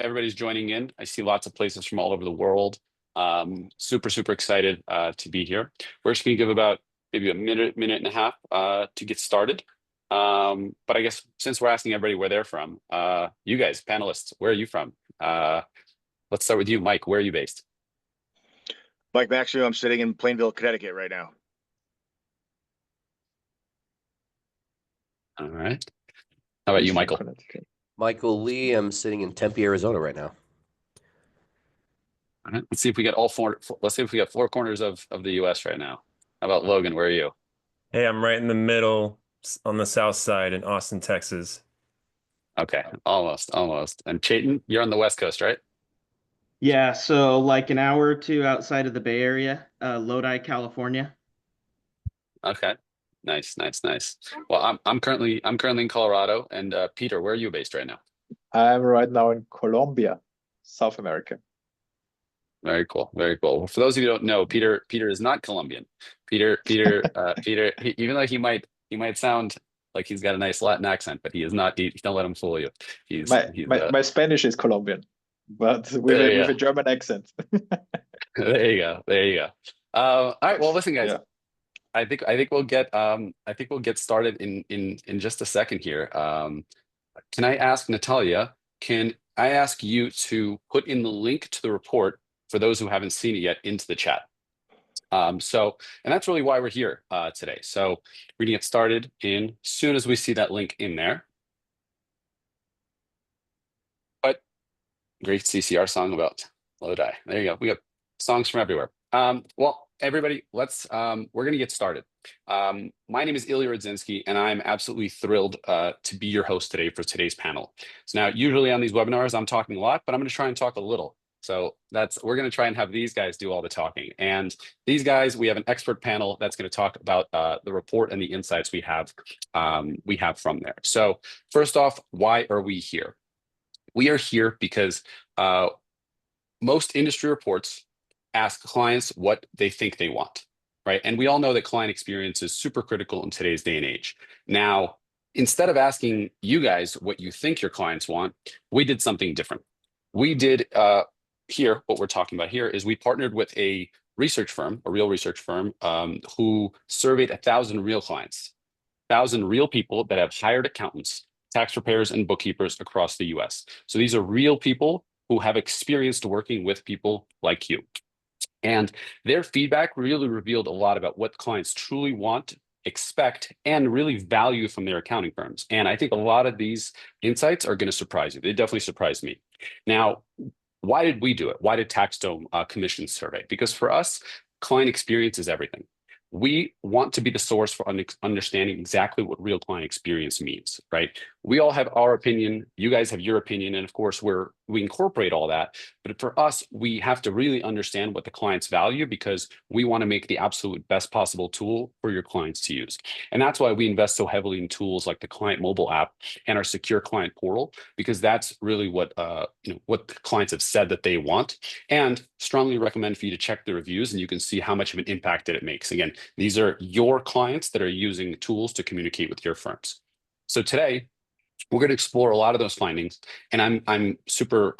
everybody's joining in. I see lots of places from all over the world. Super excited to be here. We're just going to give about maybe a minute and a half to get started. But I guess since we're asking everybody where they're from, you guys, panelists, where are you from? Let's start with you, Mike. Where are you based? Mike Maxwell, I'm sitting in Plainville, Connecticut right now. All right. How about you, Michael? Michael Lee, I'm sitting in Tempe, Arizona right now. All right. Let's see if we get all four. Let's see if we got four corners of the U.S. right now. How about Logan? Where are you? Hey, I'm right in the middle on the south side in Austin, Texas. Okay, almost. And Chayton, you're on the West Coast, right? Yeah, so like an hour or two outside of the Bay Area, Lodi, California. Okay, nice. Well, I'm currently in Colorado, and Peter, where are you based right now? I'm right now in Colombia, South America. Very cool. Well, for those of you who don't know, Peter is not Colombian. Peter, even though he might sound like he's got a nice Latin accent, but he is not. Don't let him fool you. My Spanish is Colombian, but with a German accent. There you go. All right. Well, listen, guys. Yeah. I think we'll get started in just a second here. Can I ask Natalia? Can I ask you to put in the link to the report for those who haven't seen it yet into the chat? And that's really why we're here today. So we're gonna get started as soon as we see that link in there. But great CCR song about Lodi. There you go. We got songs from everywhere. Well, everybody, we're gonna get started. My name is Ilya Rudzinski, and I'm absolutely thrilled to be your host today for today's panel. So now, usually on these webinars, I'm talking a lot, but I'm gonna try and talk a little. So we're going to try and have these guys do all the talking. And these guys, we have an expert panel that's going to talk about the report and the insights we have from there. So first off, why are we here? We are here because most industry reports ask clients what they think they want, right? And we all know that client experience is super critical in today's day and age. Now, instead of asking you guys what you think your clients want, we did something different. We did here, what we're talking about here is we partnered with a research firm, a real research firm, who surveyed 1,000 real clients, 1,000 real people that have hired accountants, tax preparers, and bookkeepers across the US. So these are real people who have experience working with people like you. And their feedback really revealed a lot about what clients truly want, expect, and really value from their accounting firms. And I think a lot of these insights are going to surprise you. They definitely surprised me. Now, why did we do it? Why did TaxDome commission survey? Because for us, client experience is everything. We want to be the source for understanding exactly what real client experience means, right? We all have our opinion. You guys have your opinion. And of course, we incorporate all that. But for us, we have to really understand what the clients value because we want to make the absolute best possible tool for your clients to use. And that's why we invest so heavily in tools like the client mobile app and our secure client portal, because that's really what what the clients have said that they want. And strongly recommend for you to check the reviews and you can see how much of an impact that it makes. Again, these are your clients that are using tools to communicate with your firms. So today, we're going to explore a lot of those findings, and I'm super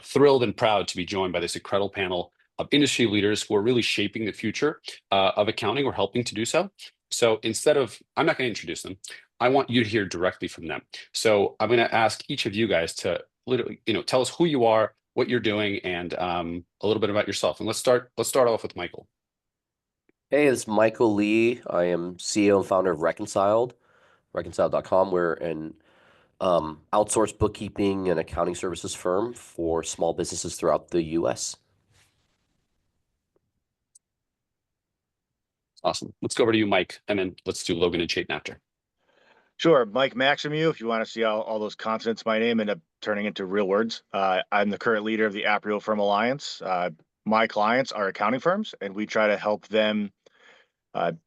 thrilled and proud to be joined by this incredible panel of industry leaders who are really shaping the future of accounting or helping to do so. So I'm not going to introduce them. I want you to hear directly from them. So I'm going to ask each of you guys to literally, tell us who you are, what you're doing, and a little bit about yourself. And let's start off with Michael. Hey, this is Michael Lee. I am CEO and founder of Reconciled.com. We're an outsourced bookkeeping and accounting services firm for small businesses throughout the U.S. Awesome. Let's go over to you, Mike, and then let's do Logan and Chayton after. Sure. Mike Maximou, if you want to see how all those consonants my name end up turning into real words. I'm the current leader of the App Real Firm Alliance. My clients are accounting firms, and we try to help them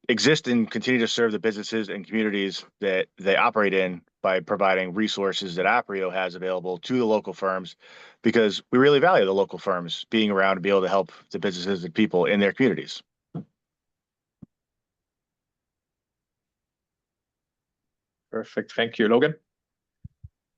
exist and continue to serve the businesses and communities that they operate in by providing resources that Aprio has available to the local firms, because we really value the local firms being around to be able to help the businesses and people in their communities. Perfect. Thank you, Logan.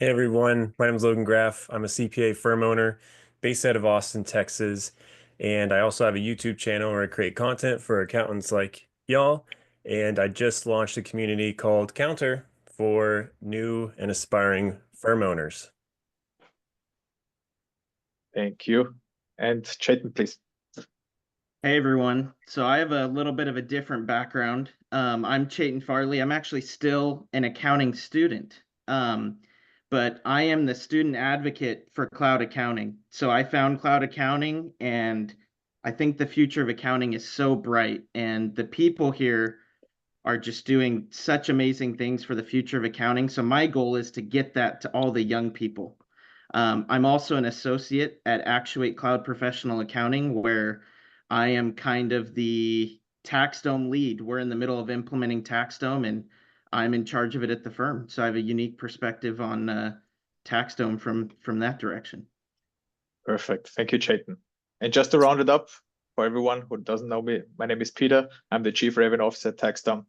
Hey everyone, my name is Logan Graff. I'm a CPA firm owner based out of Austin, Texas. And I also have a YouTube channel where I create content for accountants like y'all. And I just launched a community called Counter for new and aspiring firm owners. Thank you. And Chaitan, please. Hey everyone. So I have a little bit of a different background. I'm Chaitan Farley. I'm actually still an accounting student. But I am the student advocate for cloud accounting. So I found cloud accounting, and I think the future of accounting is so bright, and the people here are just doing such amazing things for the future of accounting. So my goal is to get that to all the young people. I'm also an associate at Actuate Cloud Professional Accounting, where I am kind of the TaxDome lead. We're in the middle of implementing TaxDome, and I'm in charge of it at the firm. So I have a unique perspective on TaxDome from that direction. Perfect. Thank you, Chaitan. And just to round it up, for everyone who doesn't know me, my name is Peter. I'm the Chief Revenue Officer at TaxDome.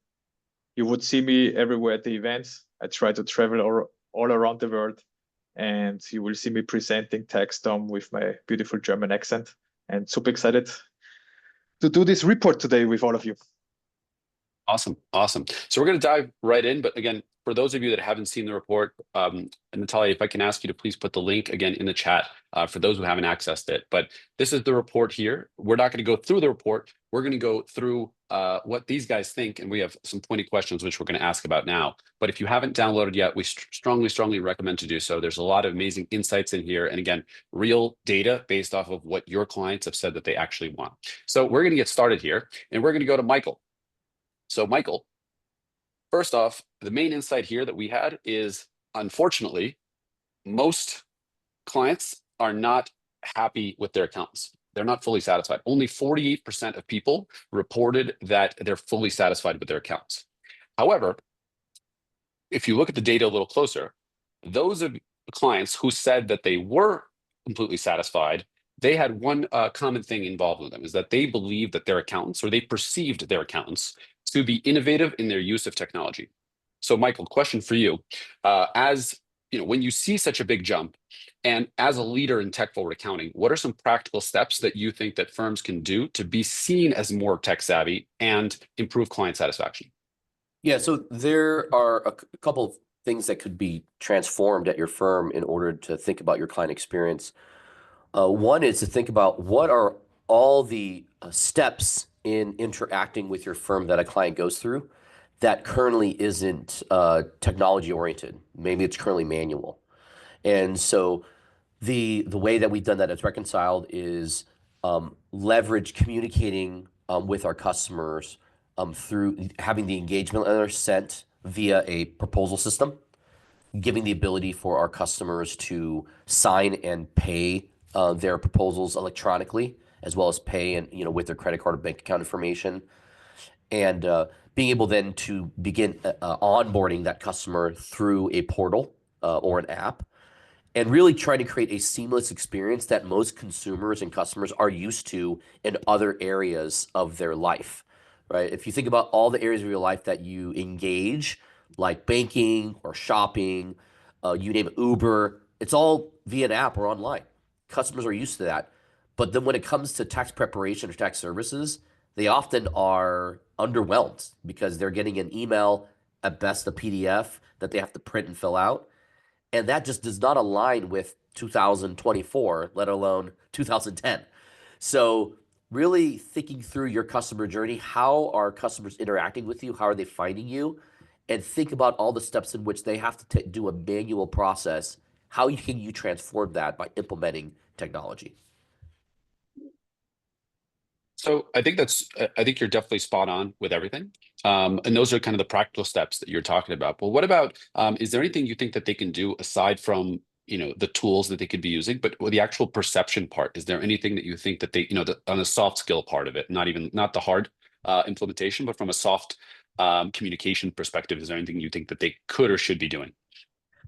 You would see me everywhere at the events. I try to travel all around the world, and you will see me presenting TaxDome with my beautiful German accent. And super excited to do this report today with all of you. Awesome. Awesome. So we're going to dive right in. But again, for those of you that haven't seen the report, Natalia, if I can ask you to please put the link again in the chat for those who haven't accessed it. But this is the report here. We're not going to go through the report. We're going to go through what these guys think. And we have some pointy questions, which we're going to ask about now. But if you haven't downloaded yet, we strongly recommend to do so. There's a lot of amazing insights in here. And again, real data based off of what your clients have said that they actually want. So we're going to get started here. And we're going to go to Michael. So Michael, first off, the main insight here that we had is, unfortunately, most clients are not happy with their accountants. They're not fully satisfied. Only 48% of people reported that they're fully satisfied with their accountants. However, if you look at the data a little closer, those of clients who said that they were completely satisfied, they had one common thing involved with them, is that they believed that their accountants, or they perceived their accountants, to be innovative in their use of technology. So Michael, question for you. As you know, when you see such a big jump, and as a leader in tech forward accounting, what are some practical steps that you think that firms can do to be seen as more tech savvy and improve client satisfaction? Yeah, so there are a couple of things that could be transformed at your firm in order to think about your client experience. One is to think about what are all the steps in interacting with your firm that a client goes through that currently isn't technology oriented. Maybe it's currently manual. And so the way that we've done that as reconciled is leverage communicating with our customers through having the engagement letter sent via a proposal system, giving the ability for our customers to sign and pay their proposals electronically, as well as pay and with their credit card or bank account information, and being able then to begin onboarding that customer through a portal or an app, and really trying to create a seamless experience that most consumers and customers are used to in other areas of their life, right? If you think about all the areas of your life that you engage, like banking or shopping, you name it, Uber, it's all via an app or online. Customers are used to that. But then when it comes to tax preparation or tax services, they often are underwhelmed because they're getting an email, at best a PDF that they have to print and fill out. And that just does not align with 2024, let alone 2010. So really thinking through your customer journey, how are customers interacting with you? How are they finding you? And think about all the steps in which they have to do a manual process. How can you transform that by implementing technology? So I think you're definitely spot on with everything. And those are kind of the practical steps that you're talking about. But what about, is there anything you think that they can do aside from, the tools that they could be using, but with the actual perception part? Is there anything that you think that they, on the soft skill part of it, not the hard implementation, but from a soft communication perspective, is there anything you think that they could or should be doing?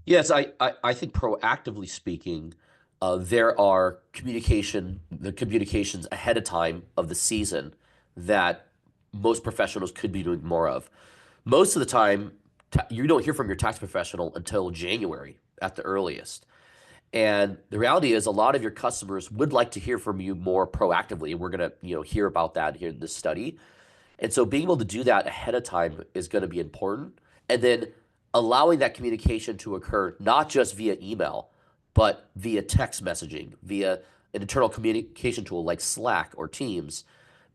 Yes, I think proactively speaking, there are the communications ahead of time of the season that most professionals could be doing more of. Most of the time, you don't hear from your tax professional until January at the earliest. And the reality is a lot of your customers would like to hear from you more proactively. We're going to, hear about that here in this study. And so being able to do that ahead of time is going to be important. And then allowing that communication to occur not just via email, but via text messaging, via an internal communication tool like Slack or Teams,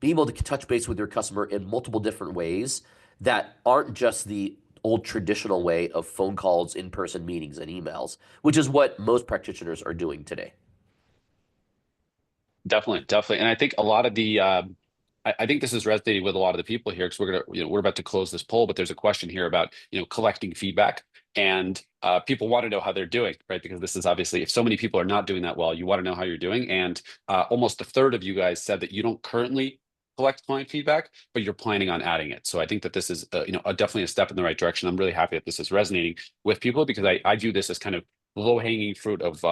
being able to touch base with your customer in multiple different ways that aren't just the old traditional way of phone calls, in-person meetings, and emails, which is what most practitioners are doing today. Definitely. And I think a lot of the I think this is resonating with a lot of the people here because we're about to close this poll, but there's a question here about collecting feedback, and people want to know how they're doing, right? Because this is obviously, if so many people are not doing that well, you want to know how you're doing. And almost a third of you guys said that you don't currently collect client feedback, but you're planning on adding it. So I think that this is definitely a step in the right direction. I'm really happy that this is resonating with people because I view this as kind of low-hanging fruit of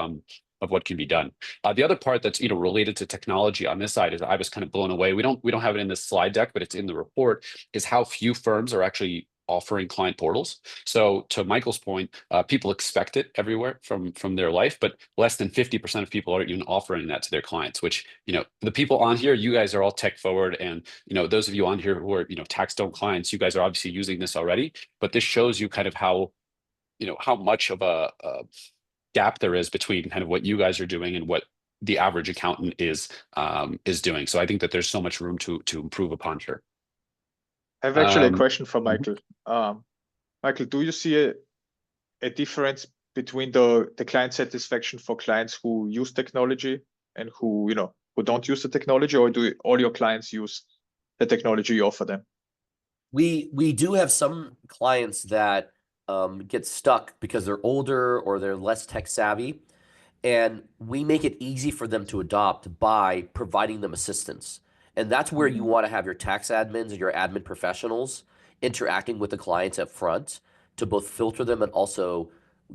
what can be done. The other part that's related to technology on this side is I was kind of blown away. We don't have it in this slide deck, but it's in the report, is how few firms are actually offering client portals. So to Michael's point, people expect it everywhere from their life, but less than 50% of people are even offering that to their clients, which, the people on here, you guys are all tech forward. And, those of you on here who are, tax-stone clients, you guys are obviously using this already, but this shows you kind of how much of a gap there is between kind of what you guys are doing and what the average accountant is doing. So I think that there's so much room to improve upon here. I have actually a question for Michael. Michael, do you see a difference between the client satisfaction for clients who use technology and who don't use the technology, or do all your clients use the technology you offer them? We do have some clients that get stuck because they're older or they're less tech savvy, and we make it easy for them to adopt by providing them assistance. And that's where you want to have your tax admins and your admin professionals interacting with the clients up front to both filter them and also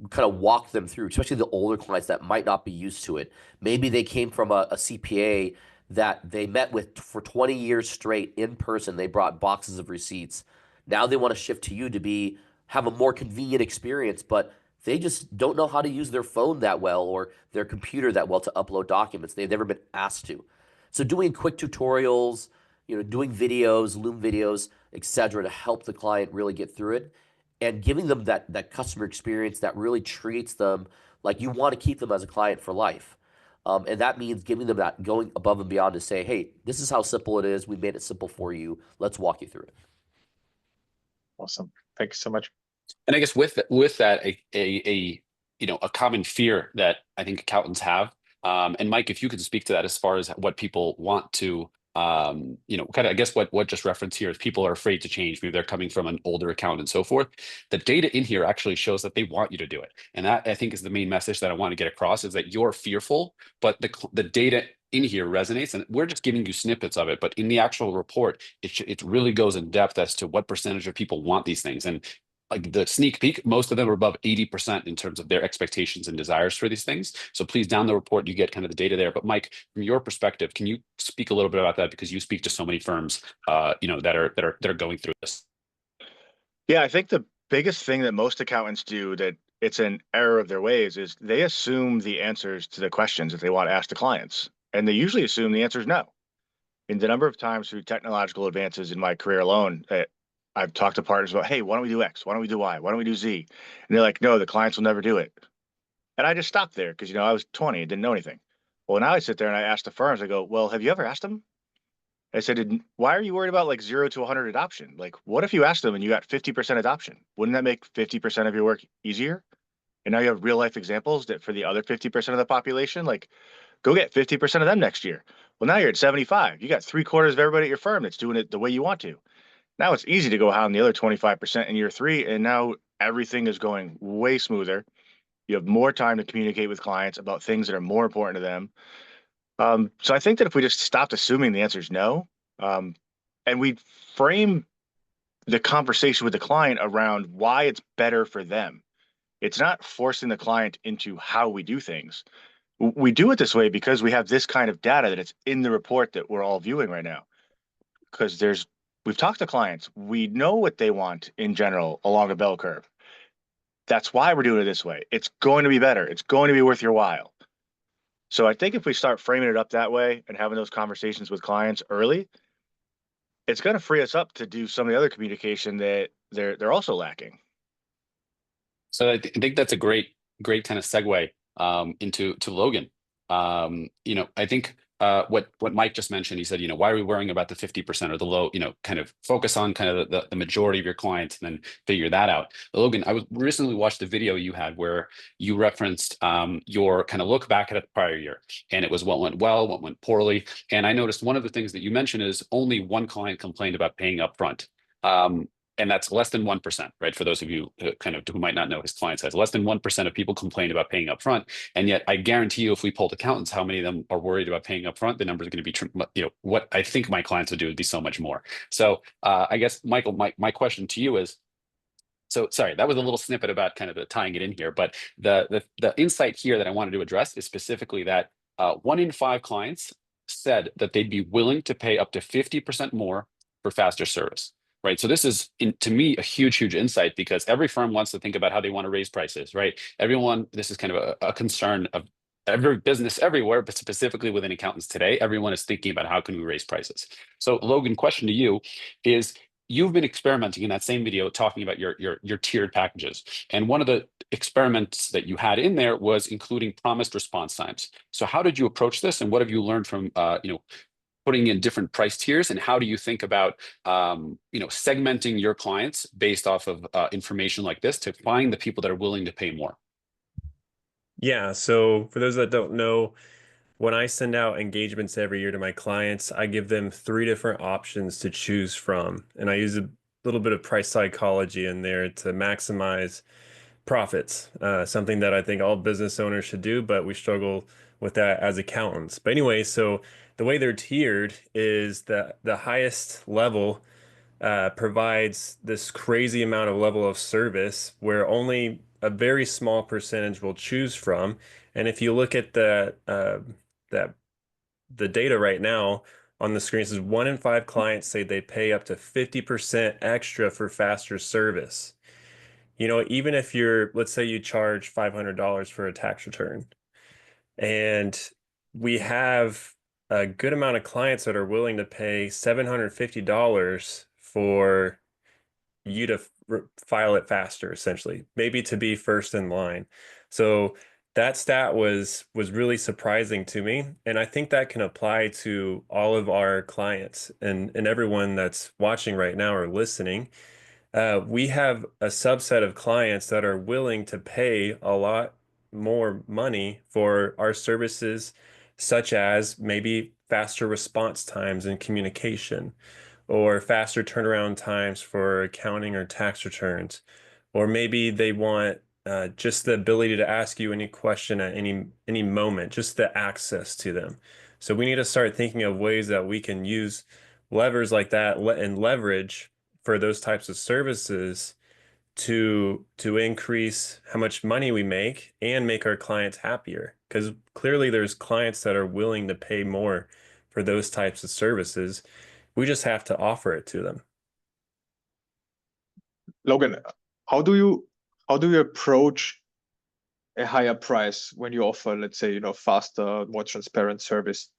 kind of walk them through, especially the older clients that might not be used to it. Maybe they came from a CPA that they met with for 20 years straight in person. They brought boxes of receipts. Now they want to shift to you to have a more convenient experience, but they just don't know how to use their phone that well or their computer that well to upload documents. They've never been asked to. So doing quick tutorials, doing videos, Loom videos, etc., to help the client really get through it, and giving them that customer experience that really treats them like you want to keep them as a client for life. And that means giving them that, going above and beyond to say, hey, this is how simple it is. We made it simple for you. Let's walk you through it. Awesome. Thank you so much. And I guess with that, a common fear that I think accountants have, and Mike, if you could speak to that as far as what people want to, kind of, I guess what just referenced here is people are afraid to change. Maybe they're coming from an older accountant and so forth. The data in here actually shows that they want you to do it. And that, I think, is the main message that I want to get across, is that you're fearful, but the data in here resonates, and we're just giving you snippets of it. But in the actual report, it really goes in depth as to what percentage of people want these things. And like the sneak peek, most of them are above 80% in terms of their expectations and desires for these things. So please, down the report, you get kind of the data there. But Mike, from your perspective, can you speak a little bit about that, because you speak to so many firms, that are going through this? Yeah, I think the biggest thing that most accountants do, that it's an error of their ways, is they assume the answers to the questions that they want to ask the clients. And they usually assume the answer is no. In the number of times through technological advances in my career alone, I've talked to partners about, hey, why don't we do X? Why don't we do Y? Why don't we do Z? And they're like, no, the clients will never do it. And I just stopped there because, I was 20 and didn't know anything. Well, now I sit there and I ask the firms, I go, well, have you ever asked them? I said, why are you worried about like 0 to 100 adoption? Like, what if you asked them and you got 50% adoption? Wouldn't that make 50% of your work easier? And now you have real life examples that for the other 50% of the population, like, go get 50% of them next year. Well, now you're at 75. You got 3/4 of everybody at your firm that's doing it the way you want to. Now it's easy to go out on the other 25% in year 3, and now everything is going way smoother. You have more time to communicate with clients about things that are more important to them. So I think that if we just stopped assuming the answer is no, and we frame the conversation with the client around why it's better for them. It's not forcing the client into how we do things. We do it this way because we have this kind of data that it's in the report that we're all viewing right now. Because we've talked to clients, we know what they want in general along a bell curve. That's why we're doing it this way. It's going to be better. It's going to be worth your while. So I think if we start framing it up that way and having those conversations with clients early, it's going to free us up to do some of the other communication that they're also lacking. So I think that's a great kind of segue into Logan. I think what Mike just mentioned, he said, why are we worrying about the 50% or the low, kind of focus on kind of the majority of your clients and then figure that out. Logan, I was recently watched a video you had where you referenced your kind of look back at the prior year, and it was what went well, what went poorly. And I noticed one of the things that you mentioned is only one client complained about paying upfront. And that's less than 1%, right? For those of you who might not know his client size, less than 1% of people complain about paying upfront. And yet I guarantee you, if we polled accountants, how many of them are worried about paying upfront, the numbers are going to be, what I think my clients would do would be so much more. So I guess, Michael, my question to you is, so sorry, that was a little snippet about kind of the tying it in here, but the insight here that I wanted to address is specifically that 1 in 5 clients said that they'd be willing to pay up to 50% more for faster service. Right. So this is, to me, a huge insight, because every firm wants to think about how they want to raise prices. Right. This is kind of a concern of every business everywhere, but specifically within accountants today. Everyone is thinking about how can we raise prices. So Logan, question to you is, you've been experimenting in that same video talking about your tiered packages. And one of the experiments that you had in there was including promised response times. So how did you approach this, and what have you learned from putting in different price tiers, and how do you think about segmenting your clients based off of information like this to find the people that are willing to pay more? Yeah, so for those that don't know, when I send out engagements every year to my clients, I give them 3 different options to choose from. And I use a little bit of price psychology in there to maximize profits, something that I think all business owners should do, but we struggle with that as accountants. But anyway, so the way they're tiered is that the highest level provides this crazy amount of level of service where only a very small percentage will choose from. And if you look at that the data right now on the screen, says 1 in 5 clients say they pay up to 50% extra for faster service. Even if let's say you charge $500 for a tax return, and we have a good amount of clients that are willing to pay $750 for you to file it faster, essentially, maybe to be first in line. So that stat was really surprising to me, and I think that can apply to all of our clients and everyone that's watching right now or listening. We have a subset of clients that are willing to pay a lot more money for our services, such as maybe faster response times and communication, or faster turnaround times for accounting or tax returns, or maybe they want just the ability to ask you any question at any moment, just the access to them. So we need to start thinking of ways that we can use levers like that and leverage for those types of services to increase how much money we make and make our clients happier. Because clearly there's clients that are willing to pay more for those types of services. We just have to offer it to them. Logan, how do you approach a higher price when you offer, let's say, faster, more transparent service?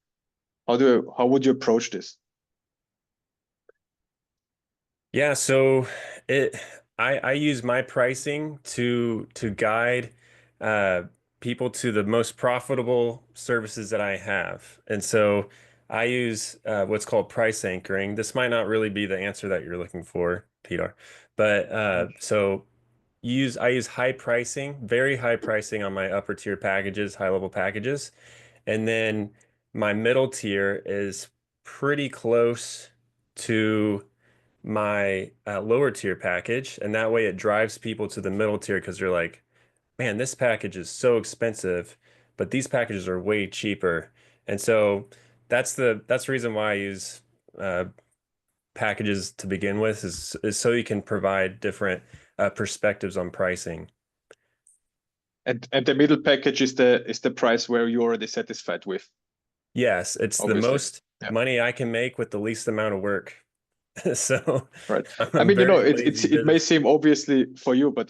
How would you approach this? Yeah, so I use my pricing to guide people to the most profitable services that I have. And so I use what's called price anchoring. This might not really be the answer that you're looking for, Peter, but so I use high pricing, very high pricing on my upper tier packages, high level packages. And then my middle tier is pretty close to my lower tier package, and that way it drives people to the middle tier because they're like, man, this package is so expensive, but these packages are way cheaper. And so that's the reason why I use packages to begin with, is so you can provide different perspectives on pricing. And the middle package is the price where you're already satisfied with. Yes, it's Obviously. the most money I can make with the least amount of work. So right. I mean, it may seem obviously for you, but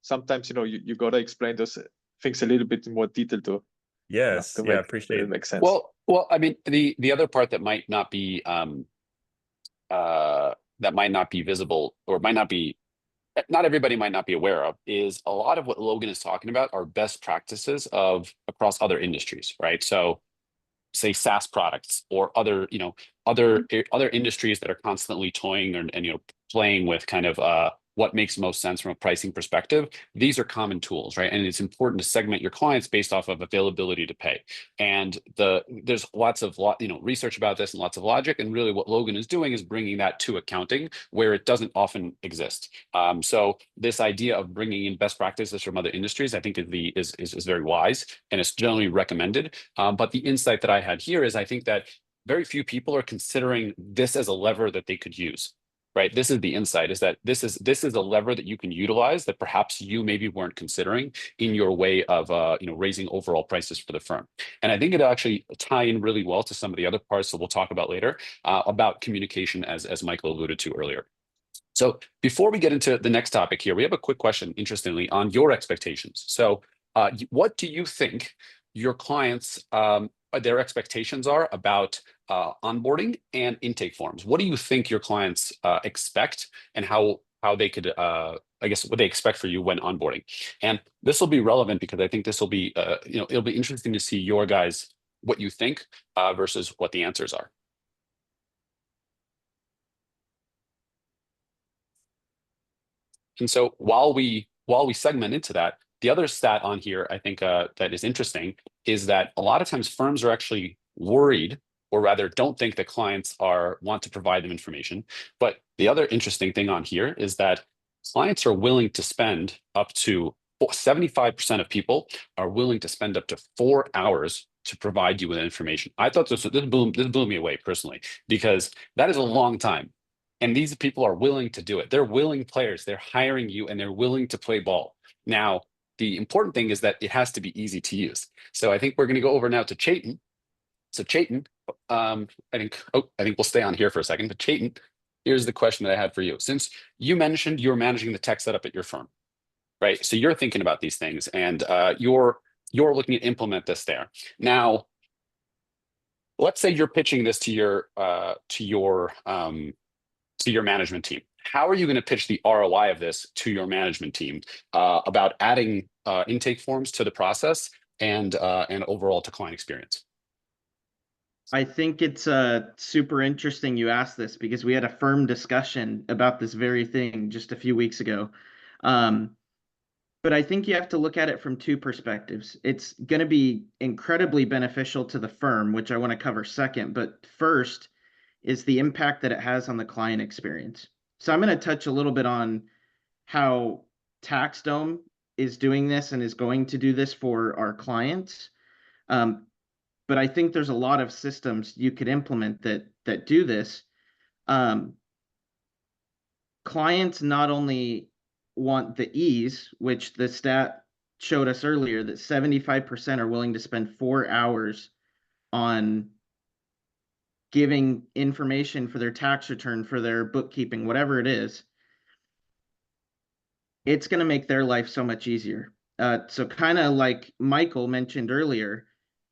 sometimes, you got to explain those things a little bit in more detail to Yes, to yeah, make appreciate it it. make sense. Well, I mean, the other part that might not be visible, or might not be, not everybody might not be aware of, is a lot of what Logan is talking about are best practices of across other industries, right? So say SaaS products, or other, other industries that are constantly toying and playing with kind of what makes most sense from a pricing perspective. These are common tools, right? And it's important to segment your clients based off of availability to pay. And there's lots of research about this and lots of logic. And really, what Logan is doing is bringing that to accounting where it doesn't often exist. So this idea of bringing in best practices from other industries, I think is very wise, and it's generally recommended. But the insight that I had here is, I think that very few people are considering this as a lever that they could use. Right. This is the insight, is that this is a lever that you can utilize that perhaps you maybe weren't considering in your way of raising overall prices for the firm. And I think it actually tie in really well to some of the other parts that we'll talk about later, about communication, as Michael alluded to earlier. So before we get into the next topic here, we have a quick question, interestingly, on your expectations. So what do you think your clients, their expectations are about onboarding and intake forms? What do you think your clients expect, and how they could, I guess, what they expect for you when onboarding? And this will be relevant because I think this will be, it'll be interesting to see your guys, what you think versus what the answers are. And so while we segment into that, the other stat on here, I think that is interesting, is that a lot of times firms are actually worried, or rather don't think that clients want to provide them information. But the other interesting thing on here is that clients are willing to spend up to 75% of people are willing to spend up to 4 hours to provide you with information. I thought this blew me away personally, because that is a long time. And these people are willing to do it. They're willing players. They're hiring you, and they're willing to play ball. Now, the important thing is that it has to be easy to use. So I think we're going to go over now to Chaitan. So Chaitan, I think we'll stay on here for a second. But Chaitan, here's the question that I had for you. Since you mentioned you're managing the tech setup at your firm, right? So you're thinking about these things, and you're looking to implement this there. Now, let's say you're pitching this to your management team. How are you going to pitch the ROI of this to your management team about adding intake forms to the process and overall to client experience? I think it's super interesting you asked this, because we had a firm discussion about this very thing just a few weeks ago. But I think you have to look at it from two perspectives. It's going to be incredibly beneficial to the firm, which I want to cover second. But first is the impact that it has on the client experience. So I'm going to touch a little bit on how TaxDome is doing this and is going to do this for our clients. But I think there's a lot of systems you could implement that do this. Clients not only want the ease, which the stat showed us earlier, that 75% are willing to spend 4 hours on giving information for their tax return, for their bookkeeping, whatever it is. It's going to make their life so much easier. So kind of like Michael mentioned earlier,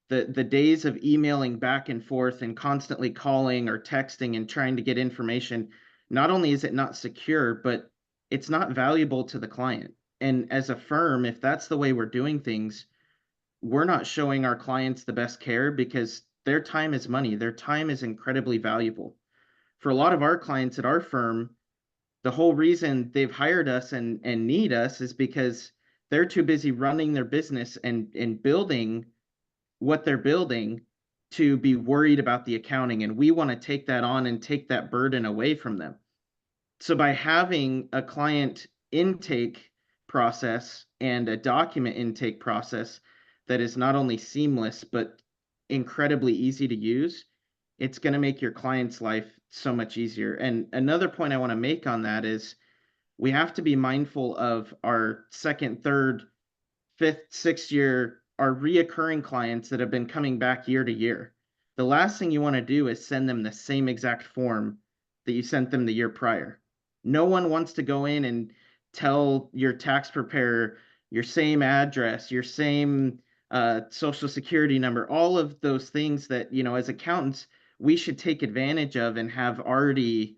the days of emailing back and forth and constantly calling or texting and trying to get information, not only is it not secure, but it's not valuable to the client. And as a firm, if that's the way we're doing things, we're not showing our clients the best care, because their time is money. Their time is incredibly valuable. For a lot of our clients at our firm, the whole reason they've hired us and need us is because they're too busy running their business and building what they're building to be worried about the accounting. And we want to take that on and take that burden away from them. So by having a client intake process and a document intake process that is not only seamless, but incredibly easy to use, it's going to make your client's life so much easier. And another point I want to make on that is we have to be mindful of our second, third, fifth, sixth year, our reoccurring clients that have been coming back year to year. The last thing you want to do is send them the same exact form that you sent them the year prior. No one wants to go in and tell your tax preparer your same address, your same social security number, all of those things that, you know, as accountants, we should take advantage of and have already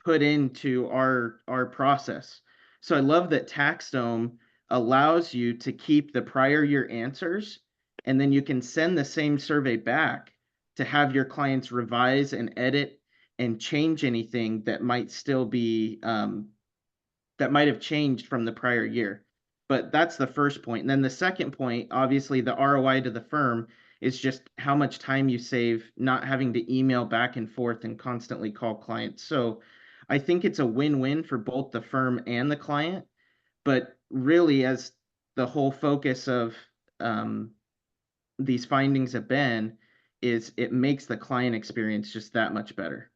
put into our process. So I love that TaxDome allows you to keep the prior year answers, and then you can send the same survey back to have your clients revise and edit and change anything that might still be that might have changed from the prior year. But that's the first point. And then the second point, obviously the ROI to the firm is just how much time you save not having to email back and forth and constantly call clients. So I think it's a win-win for both the firm and the client. But really, as the whole focus of these findings have been, is it makes the client experience just that much better.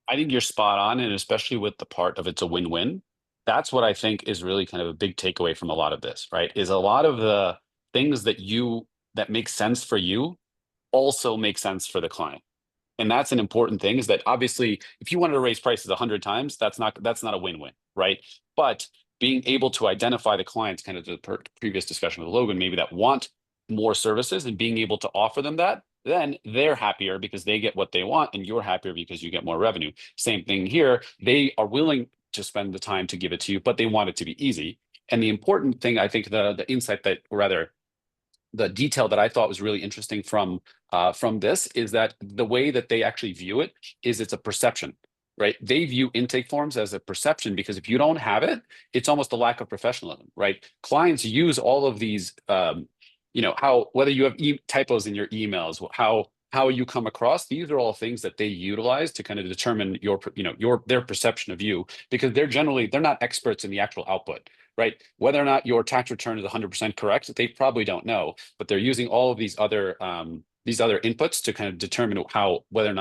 I think you're spot on, and especially with the part of it's a win-win. That's what I think is really kind of a big takeaway from a lot of this, right? Is a lot of the things that make sense for you also make sense for the client. And that's an important thing, is that obviously if you wanted to raise prices 100 times, that's not a win-win, right? But being able to identify the clients, kind of the previous discussion with Logan, maybe that want more services, and being able to offer them that, then they're happier because they get what they want, and you're happier because you get more revenue. Same thing here. They are willing to spend the time to give it to you, but they want it to be easy. And the important thing, I think, the insight that, or rather, the detail that I thought was really interesting from this, is that the way that they actually view it is it's a perception, right? They view intake forms as a perception, because if you don't have it, it's almost a lack of professionalism, right? Clients use all of these, whether you have typos in your emails, how you come across, these are all things that they utilize to kind of determine their perception of you, because they're not experts in the actual output, right? Whether or not your tax return is 100% correct, they probably don't know, but they're using all of these other inputs to kind of determine whether or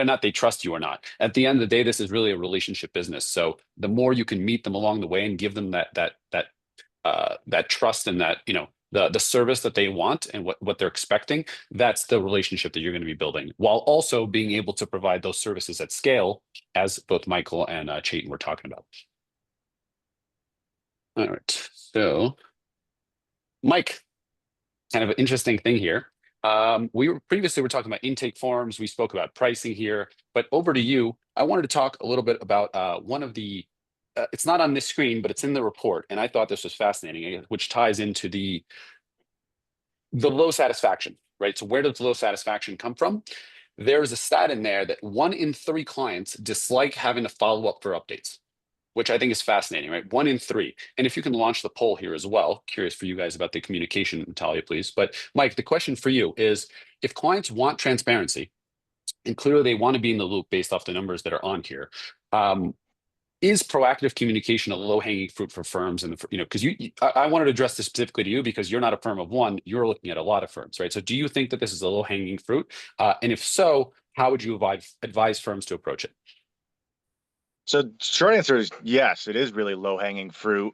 not they trust you or not. At the end of the day, this is really a relationship business. So the more you can meet them along the way and give them that trust, and that, the service that they want and what they're expecting, that's the relationship that you're going to be building, while also being able to provide those services at scale, as both Michael and Chayton were talking about. All right, so Mike, kind of an interesting thing here. We were talking about intake forms. We spoke about pricing here, but over to you. I wanted to talk a little bit about one of the. It's not on this screen, but it's in the report, and I thought this was fascinating, which ties into the low satisfaction, right? So where does low satisfaction come from? There's a stat in there that 1 in 3 clients dislike having to follow up for updates, which I think is fascinating, right? 1 in 3. And if you can launch the poll here as well, curious for you guys about the communication, Natalia, please. But Mike, the question for you is, if clients want transparency, and clearly they want to be in the loop based off the numbers that are on here, is proactive communication a low-hanging fruit for firms? And because I wanted to address this specifically to you, because you're not a firm of one, you're looking at a lot of firms, right? So do you think that this is a low-hanging fruit? And if so, how would you advise firms to approach it? So short answer is yes, it is really low-hanging fruit.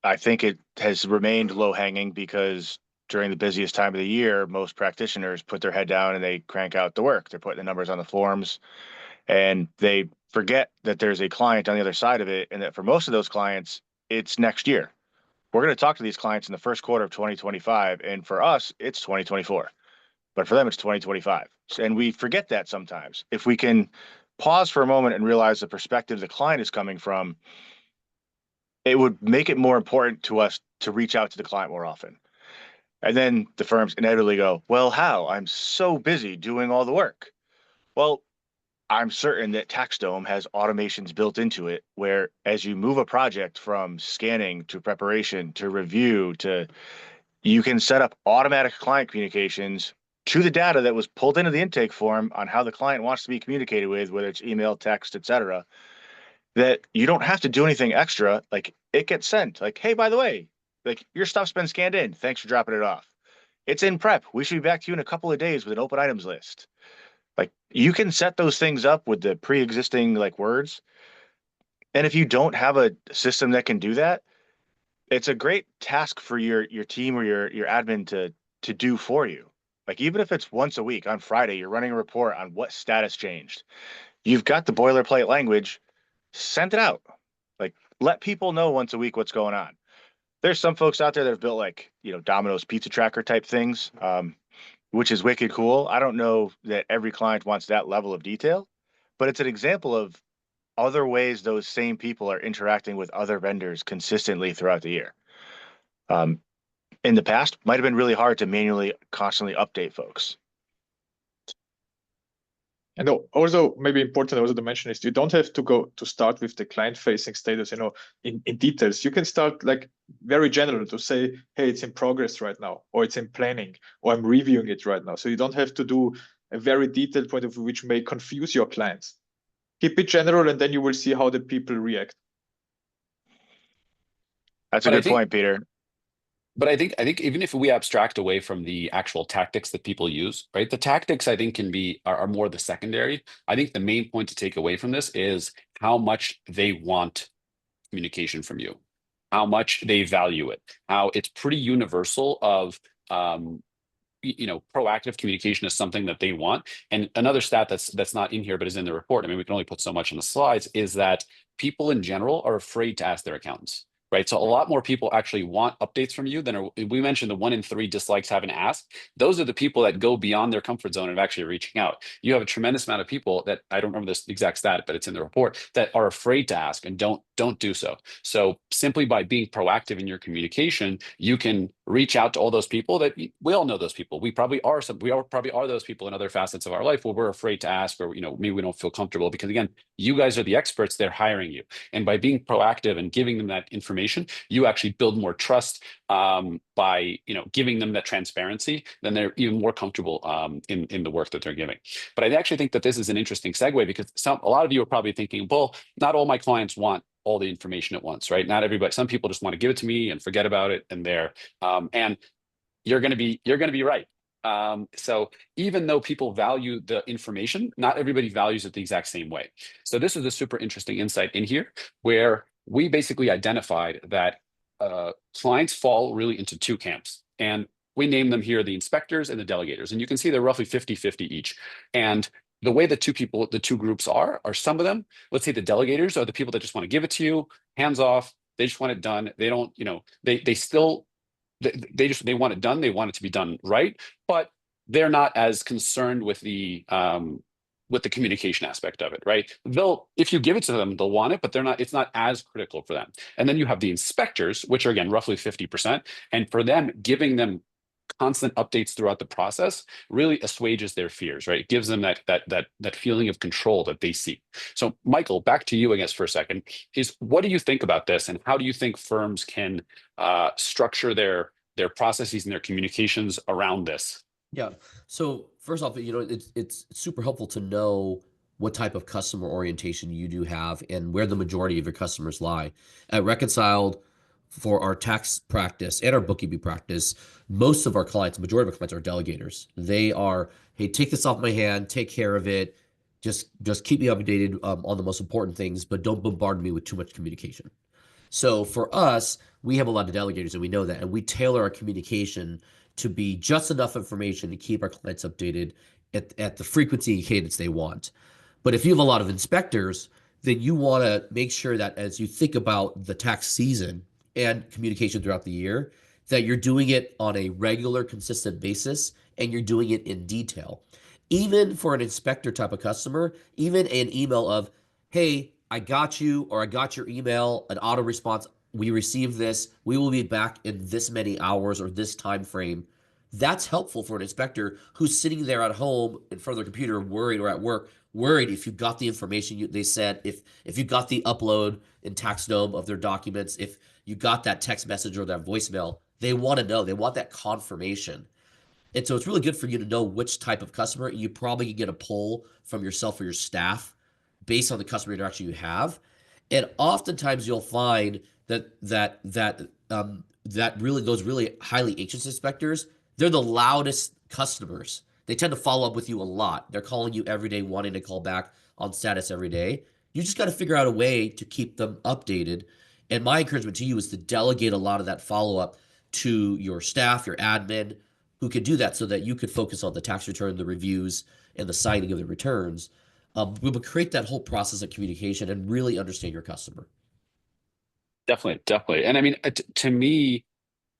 I think it has remained low-hanging because during the busiest time of the year, most practitioners put their head down and they crank out the work. They're putting the numbers on the forms, and they forget that there's a client on the other side of it, and that for most of those clients, it's next year. We're going to talk to these clients in the first quarter of 2025, and for us, it's 2024. But for them, it's 2025. And we forget that sometimes. If we can pause for a moment and realize the perspective the client is coming from, it would make it more important to us to reach out to the client more often. And then the firms inevitably go, well, how? I'm so busy doing all the work. Well, I'm certain that TaxDome has automations built into it where, as you move a project from scanning to preparation to review you can set up automatic client communications to the data that was pulled into the intake form on how the client wants to be communicated with, whether it's email, text, etc., that you don't have to do anything extra. Like, it gets sent, like, hey, by the way, like, your stuff's been scanned in. Thanks for dropping it off. It's in prep. We should be back to you in a couple of days with an open items list. Like, you can set those things up with the pre-existing like words. And if you don't have a system that can do that, it's a great task for your team or your admin to do for you. Like, even if it's once a week on Friday, you're running a report on what status changed. You've got the boilerplate language, send it out. Like, let people know once a week what's going on. There's some folks out there that have built like, Domino's pizza tracker type things, which is wicked cool. I don't know that every client wants that level of detail, but it's an example of other ways those same people are interacting with other vendors consistently throughout the year. In the past, might have been really hard to manually constantly update folks. And also maybe important also to mention is you don't have to go to start with the client facing status, in details. You can start like very general to say, hey, it's in progress right now, or it's in planning, or I'm reviewing it right now. So you don't have to do a very detailed point of view, which may confuse your clients. Keep it general, and then you will see how the people react. That's a good point, Peter. But I think even if we abstract away from the actual tactics that people use, right? The tactics I think are more the secondary. I think the main point to take away from this is how much they want communication from you, how much they value it, how it's pretty universal of proactive communication is something that they want. And another stat that's not in here but is in the report, I mean, we can only put so much on the slides, is that people in general are afraid to ask their accountants. Right. So a lot more people actually want updates from you than we mentioned the 1 in 3 dislikes haven't asked. Those are the people that go beyond their comfort zone of actually reaching out. You have a tremendous amount of people that, I don't remember this exact stat, but it's in the report, that are afraid to ask and don't do so. So simply by being proactive in your communication, you can reach out to all those people that we all know those people. We probably are those people in other facets of our life where we're afraid to ask, or maybe we don't feel comfortable because, again, you guys are the experts, they're hiring you. And by being proactive and giving them that information, you actually build more trust by giving them that transparency. Then they're even more comfortable in the work that they're giving. But I actually think that this is an interesting segue because a lot of you are probably thinking, well, not all my clients want all the information at once, right? Not everybody. Some people just want to give it to me and forget about it, and and you're going to be right. So even though people value the information, not everybody values it the exact same way. So this is a super interesting insight in here where we basically identified that clients fall really into 2 camps. And we name them here the inspectors and the delegators. And you can see they're roughly 50-50 each. And the way the two groups are some of them, let's say the delegators are the people that just want to give it to you, hands off, they just want it done. They don't, they want it done. They want it to be done right, but they're not as concerned with the communication aspect of it, right? If you give it to them, they'll want it, but it's not as critical for them. And then you have the inspectors, which are again roughly 50%. And for them, giving them constant updates throughout the process really assuages their fears, right? It gives them that feeling of control that they seek. So Michael, back to you, I guess, for a second, is what do you think about this, and how do you think firms can structure their processes and their communications around this? Yeah. So first off, it's super helpful to know what type of customer orientation you do have and where the majority of your customers lie. At Reconciled, for our tax practice and our bookkeeping practice, most of our clients, majority of our clients, are delegators. They are, hey, take this off my hand, take care of it, just keep me updated on the most important things, but don't bombard me with too much communication. So for us, we have a lot of delegators, and we know that, and we tailor our communication to be just enough information to keep our clients updated at the frequency and cadence they want. But if you have a lot of inspectors, then you want to make sure that as you think about the tax season and communication throughout the year, that you're doing it on a regular, consistent basis, and you're doing it in detail. Even for an inspector type of customer, even an email of, hey, I got you, or I got your email, an auto response, we received this, we will be back in this many hours or this time frame. That's helpful for an inspector who's sitting there at home in front of their computer, worried, or at work, worried if you got the information they said, if you got the upload in TaxDome of their documents, if you got that text message or that voicemail. They want to know. They want that confirmation. And so it's really good for you to know which type of customer. You probably can get a poll from yourself or your staff based on the customer interaction you have. And oftentimes you'll find that really those really highly anxious inspectors, they're the loudest customers. They tend to follow up with you a lot. They're calling you every day, wanting to call back on status every day. You just got to figure out a way to keep them updated. And my encouragement to you is to delegate a lot of that follow-up to your staff, your admin, who could do that so that you could focus on the tax return, the reviews, and the signing of the returns. We will create that whole process of communication and really understand your customer. Definitely. And I mean, to me,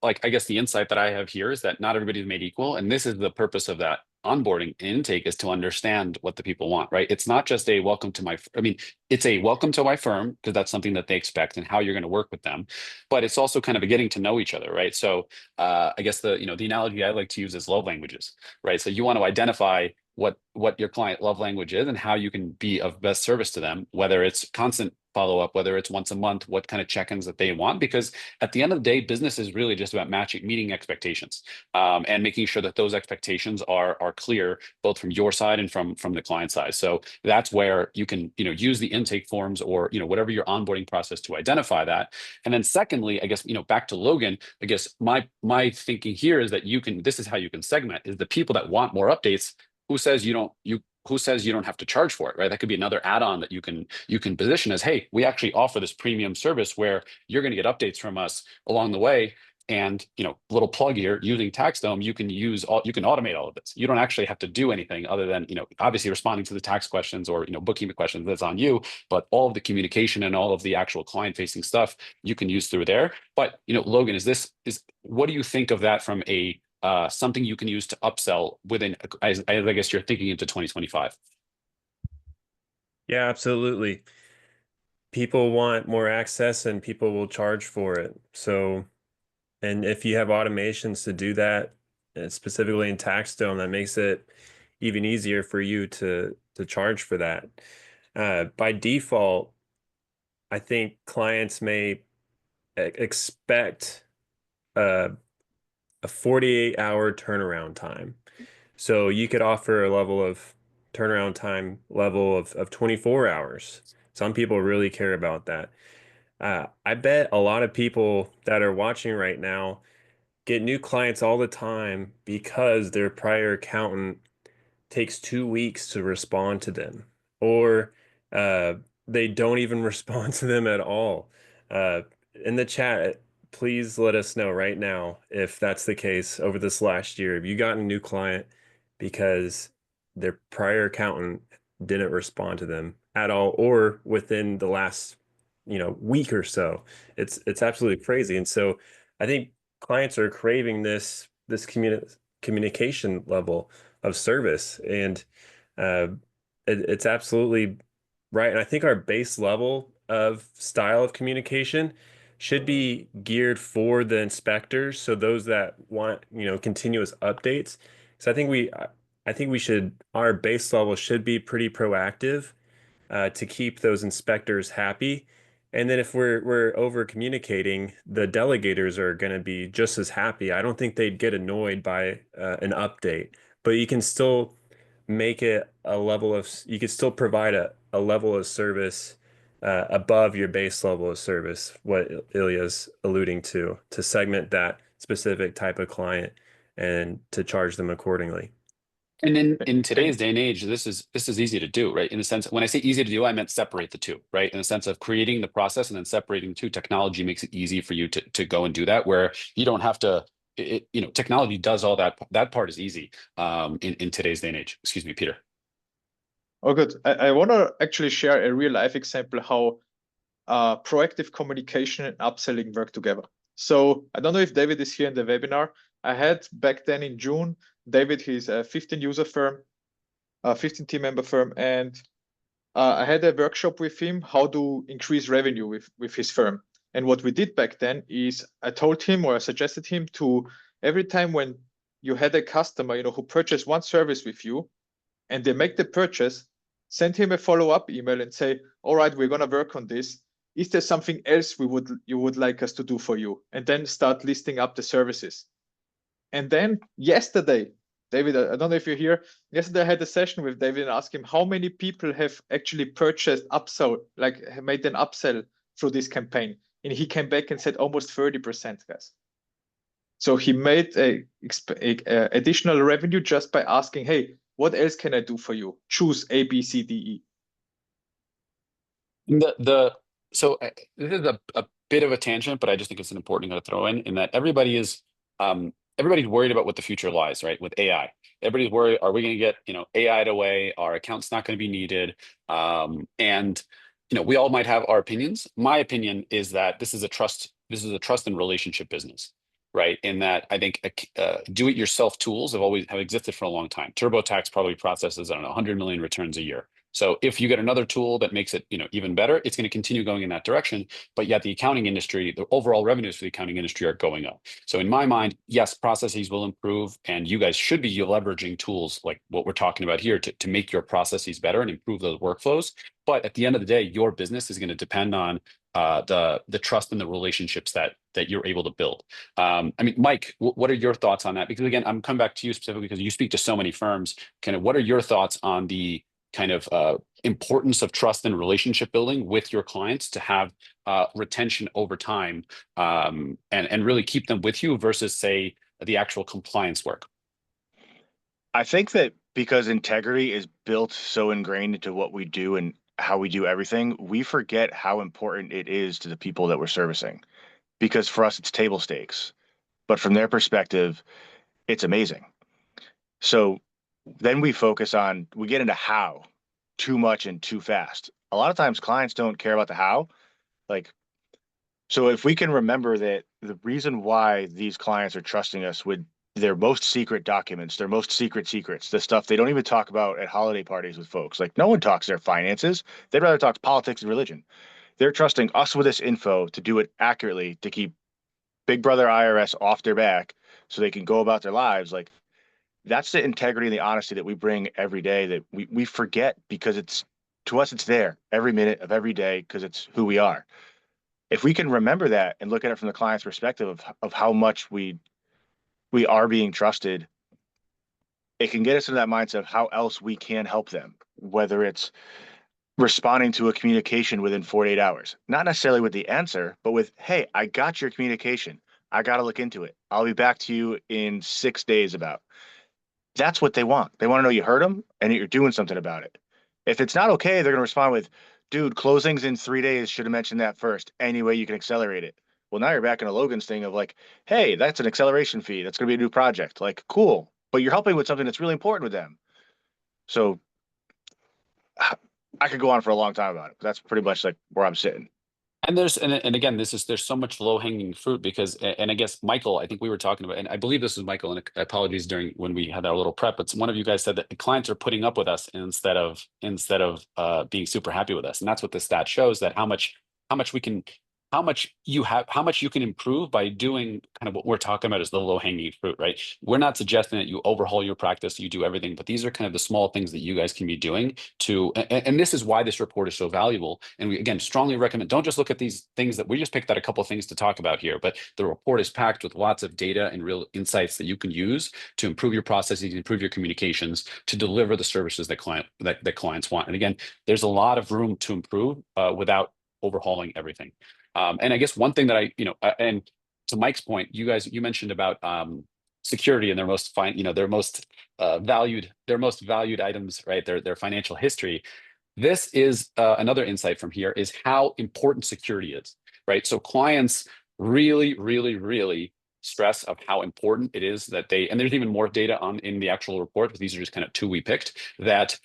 like, I guess the insight that I have here is that not everybody's made equal. And this is the purpose of that onboarding intake, is to understand what the people want, right? It's not just a welcome to I mean, it's a welcome to my firm, because that's something that they expect and how you're going to work with them. But it's also kind of a getting to know each other, right? So I guess the analogy I like to use is love languages, right? So you want to identify what your client love language is and how you can be of best service to them, whether it's constant follow up, whether it's once a month, what kind of check-ins that they want. Because at the end of the day, business is really just about meeting expectations, and making sure that those expectations are clear, both from your side and from the client side. So that's where you can use the intake forms, or whatever your onboarding process, to identify that. And then secondly, I guess back to Logan, I guess my thinking here is that this is how you can segment, is the people that want more updates. Who says you don't have to charge for it, right? That could be another add-on that you can position as, hey, we actually offer this premium service where you're going to get updates from us along the way. And little plug here, using TaxDome, you can automate all of this. You don't actually have to do anything other than obviously responding to the tax questions, or booking the questions. That's on you. But all of the communication and all of the actual client-facing stuff you can use through there. But Logan, what do you think of that from a something you can use to upsell within, as I guess you're thinking into 2025? Yeah, absolutely. People want more access and people will charge for it. So, and if you have automations to do that, specifically in TaxDome, that makes it even easier for you to charge for that. By default, I think clients may expect a 48-hour turnaround time. So you could offer a level of turnaround time level of 24 hours. Some people really care about that. I bet a lot of people that are watching right now get new clients all the time because their prior accountant takes 2 weeks to respond to them, or uh, they don't even respond to them at all. Uh, in the chat, please let us know right now if that's the case over this last year. Have you gotten a new client because their prior accountant didn't respond to them at all, or within the last week or so? It's absolutely crazy. And so I think clients are craving this communication level of service, and uh, it's absolutely right. And I think our base level of style of communication should be geared for the inspectors, so those that want continuous updates. So I think we should, our base level should be pretty proactive, to keep those inspectors happy. And then if we're over communicating, the delegators are going to be just as happy. I don't think they'd get annoyed by an update, but you can still make it a level of, you could still provide a level of service above your base level of service, what Ilya's alluding to segment that specific type of client and to charge them accordingly. And in today's Thank day and age, this is easy to do, right? In the sense, when I say easy to do, I meant separate the two, right? In the sense of creating the process and then separating the two. Technology makes it easy for you to go and do that, where you don't have to. Technology does all that. That part is easy in today's day and age. Excuse me, Peter. Oh, good. I want to actually share a real life example how proactive communication and upselling work together. So I don't know if David is here in the webinar. I had back then in June, David, he's a 15 user firm, a 15 team member firm. And I had a workshop with him, how to increase revenue with his firm. And what we did back then is I told him, or I suggested him to, every time when you had a customer, who purchased one service with you and they make the purchase, send him a follow-up email and say, all right, we're going to work on this. Is there something else you would like us to do for you? And then start listing up the services. And then yesterday, David, I don't know if you're here. Yesterday I had a session with David and asked him how many people have actually purchased upsell, like made an upsell through this campaign. And he came back and said almost 30%, guys. So he made a additional revenue just by asking, hey, what else can I do for you? Choose A, B, C, D, E. So this is a bit of a tangent, but I just think it's an important thing to throw in that everybody's worried about what the future lies, right? With AI, everybody's worried: are we going to get AI'd away? Our account's not going to be needed, and we all might have our opinions. My opinion is that this is a trust and relationship business, right? In that I think do-it-yourself tools have existed for a long time. TurboTax probably processes, I don't know, 100 million returns a year. So if you get another tool that makes it, even better, it's going to continue going in that direction. But yet the accounting industry, the overall revenues for the accounting industry are going up. So in my mind, yes, processes will improve, and you guys should be leveraging tools like what we're talking about here to make your processes better and improve those workflows. But at the end of the day, your business is going to depend on the trust and the relationships that you're able to build. I mean, Mike, what are your thoughts on that? Because again, I'm coming back to you specifically because you speak to so many firms. Kind of, what are your thoughts on the kind of importance of trust and relationship building with your clients to have retention over time, and really keep them with you versus, say, the actual compliance work? I think that because integrity is built so ingrained into what we do and how we do everything, we forget how important it is to the people that we're servicing. Because for us, it's table stakes. But from their perspective, it's amazing. So then we get into how too much and too fast. A lot of times clients don't care about the how. Like, so if we can remember that the reason why these clients are trusting us with their most secret documents, their most secret secrets, the stuff they don't even talk about at holiday parties with folks. Like, no one talks their finances. They'd rather talk politics and religion. They're trusting us with this info to do it accurately, to keep Big Brother IRS off their back so they can go about their lives. Like, that's the integrity and the honesty that we bring every day that we forget, because to us, it's there every minute of every day because it's who we are. If we can remember that and look at it from the client's perspective of how much we are being trusted, it can get us into that mindset of how else we can help them, whether it's responding to a communication within 48 hours, not necessarily with the answer, but with, hey, I got your communication. I got to look into it. I'll be back to you in 6 days about. That's what they want. They want to know you heard them and that you're doing something about it. If it's not okay, they're going to respond with, dude, closings in 3 days. Should have mentioned that first. Any way you can accelerate it. Well, now you're back in a Logan's thing of like, hey, that's an acceleration fee. That's going to be a new project. Like, cool. But you're helping with something that's really important with them. So I could go on for a long time about it. But that's pretty much like where I'm sitting. And and again, there's so much low hanging fruit because, and I guess Michael, I think we were talking about, and I believe this was Michael, and apologies during when we had our little prep, but one of you guys said that the clients are putting up with us instead of being super happy with us. And that's what the stat shows, that how much you can improve by doing kind of what we're talking about is the low hanging fruit, right? We're not suggesting that you overhaul your practice, you do everything, but these are kind of the small things that you guys can be doing and this is why this report is so valuable. And we, again, strongly recommend, don't just look at these things that we just picked out a couple of things to talk about here, but the report is packed with lots of data and real insights that you can use to improve your processes, improve your communications, to deliver the services that clients want. And again, there's a lot of room to improve without overhauling everything. And I guess one thing that and to Mike's point, you mentioned about security and their most valued items, right? Their financial history. This is another insight from here is how important security is, right? So clients really, really, really stress of how important it is that and there's even more data in the actual report, but these are just kind of two we picked, that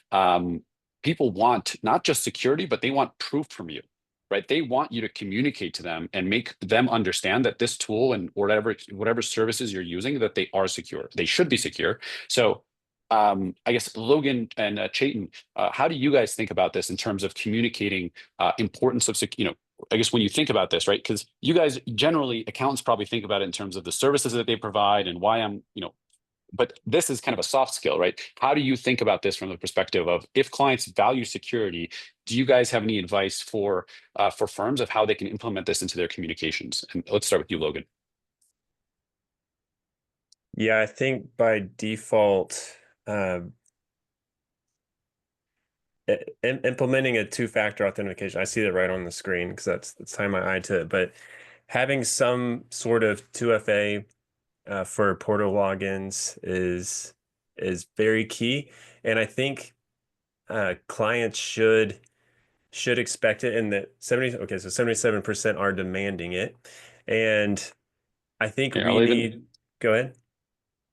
people want not just security, but they want proof from you. Right, they want you to communicate to them and make them understand that this tool and whatever services you're using, that they are secure. They should be secure. So, I guess Logan and Chaitin, how do you guys think about this in terms of communicating importance of I guess when you think about this, right? Because you guys generally, accountants probably think about it in terms of the services that they provide and why but this is kind of a soft skill, right? How do you think about this from the perspective of, if clients value security, do you guys have any advice for firms of how they can implement this into their communications? And let's start with you, Logan. Yeah, I think by default, implementing a two-factor authentication, I see that right on the screen because that's tying my eye to it. But having some sort of 2FA for portal logins is very key, and I think clients should expect it. And that 77% are demanding it, and I think Here, we need. Go ahead.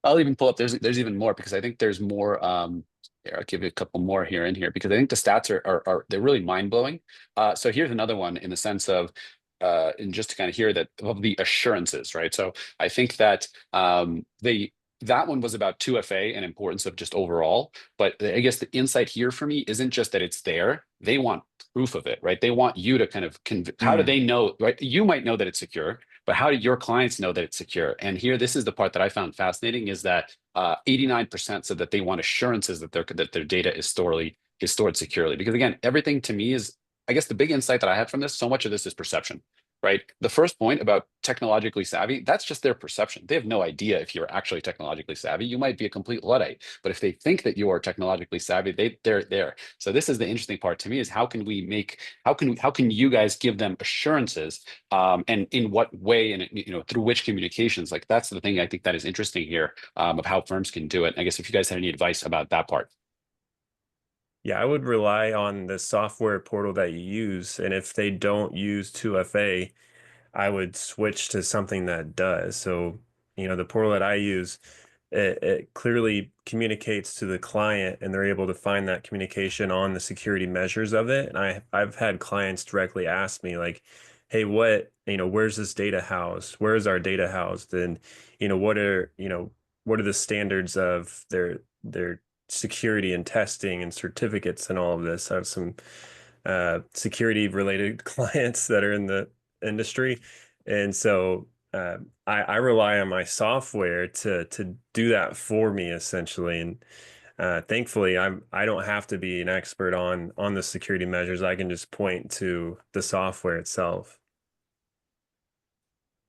I'll even pull up. There's even more, because I think there's more Here, I'll give you a couple more here in here because I think the stats are they're really mind blowing. So here's another one in the sense of, and just to kind of hear that of the assurances, right? So I think that that one was about 2FA and importance of just overall. But I guess the insight here for me isn't just that it's there. They want proof of it, right? They want you to kind of how do they know, right? You might know that it's secure, but how do your clients know that it's secure? And here, this is the part that I found fascinating is that 89% said that they want assurances that their data is stored securely. Because again, everything to me is, I guess the big insight that I had from this, so much of this is perception, right? The first point about technologically savvy, that's just their perception. They have no idea if you're actually technologically savvy. You might be a complete Luddite, but if they think that you are technologically savvy, they're there. So this is the interesting part to me is how can you guys give them assurances, and in what way, and through which communications? Like that's the thing I think that is interesting here, of how firms can do it. And I guess if you guys had any advice about that part. Yeah, I would rely on the software portal that you use. And if they don't use 2FA, I would switch to something that does. So, the portal that I use, it clearly communicates to the client and they're able to find that communication on the security measures of it. And I've had clients directly ask me like, hey, where's this data housed? Where's our data housed? And, what are the standards of their security and testing and certificates and all of this? I have some security related clients that are in the industry, and so I rely on my software to do that for me essentially. And thankfully, I don't have to be an expert on the security measures. I can just point to the software itself.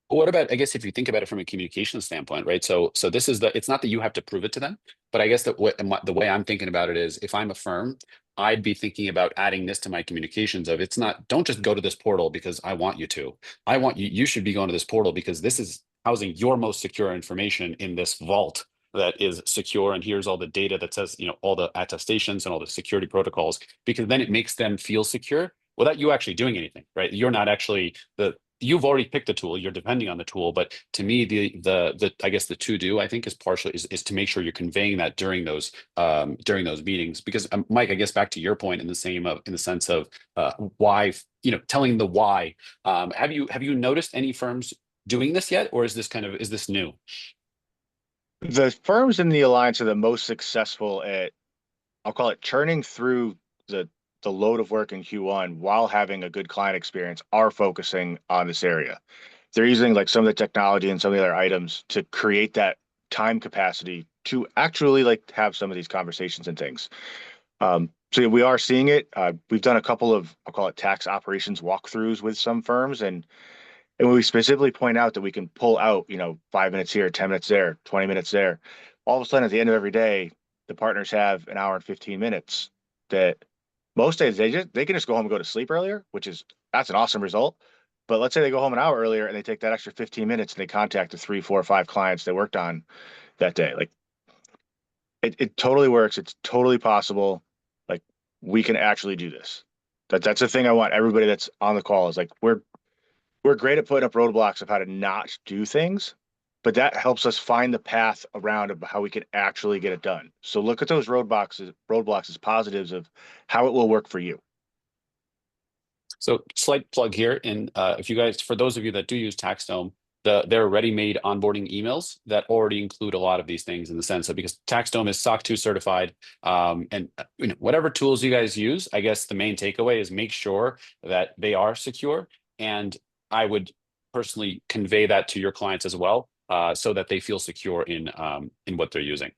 What about, I guess, if you think about it from a communication standpoint, right? So this is it's not that you have to prove it to them, but I guess that the way I'm thinking about it is if I'm a firm, I'd be thinking about adding this to my communications of it's not, don't just go to this portal because I want you to. I want you should be going to this portal because this is housing your most secure information in this vault that is secure. And here's all the data that says, all the attestations and all the security protocols, because then it makes them feel secure without you actually doing anything, right? You're not actually you've already picked the tool, you're depending on the tool. But to me, the I guess the to do, I think, is partially is to make sure you're conveying that during those meetings. Because Mike, I guess back to your point in the sense of why, telling the why. Have you noticed any firms doing this yet, or is this new? The firms in the alliance are the most successful at, I'll call it, churning through the load of work in Q1 while having a good client experience, are focusing on this area. They're using like some of the technology and some of the other items to create that time capacity to actually like have some of these conversations and things. So yeah, we are seeing it. We've done a couple of, I'll call it, tax operations walkthroughs with some firms, and we specifically point out that we can pull out, 5 minutes here, 10 minutes there, 20 minutes there. All of a sudden, at the end of every day, the partners have an hour and 15 minutes that most days they can just go home and go to sleep earlier, that's an awesome result. But let's say they go home an hour earlier and they take that extra 15 minutes and they contact the 3, 4, or 5 clients they worked on that day. Like it totally works. It's totally possible. Like we can actually do this. That's the thing I want everybody that's on the call is like, we're great at putting up roadblocks of how to not do things, but that helps us find the path around of how we can actually get it done. So look at those roadblocks as positives of how it will work for you. So slight plug here, and if you guys, for those of you that do use TaxDome, there are ready-made onboarding emails that already include a lot of these things in the sense of, because TaxDome is SOC 2 certified, and whatever tools you guys use, I guess the main takeaway is make sure that they are secure. And I would personally convey that to your clients as well, so that they feel secure in what they're using.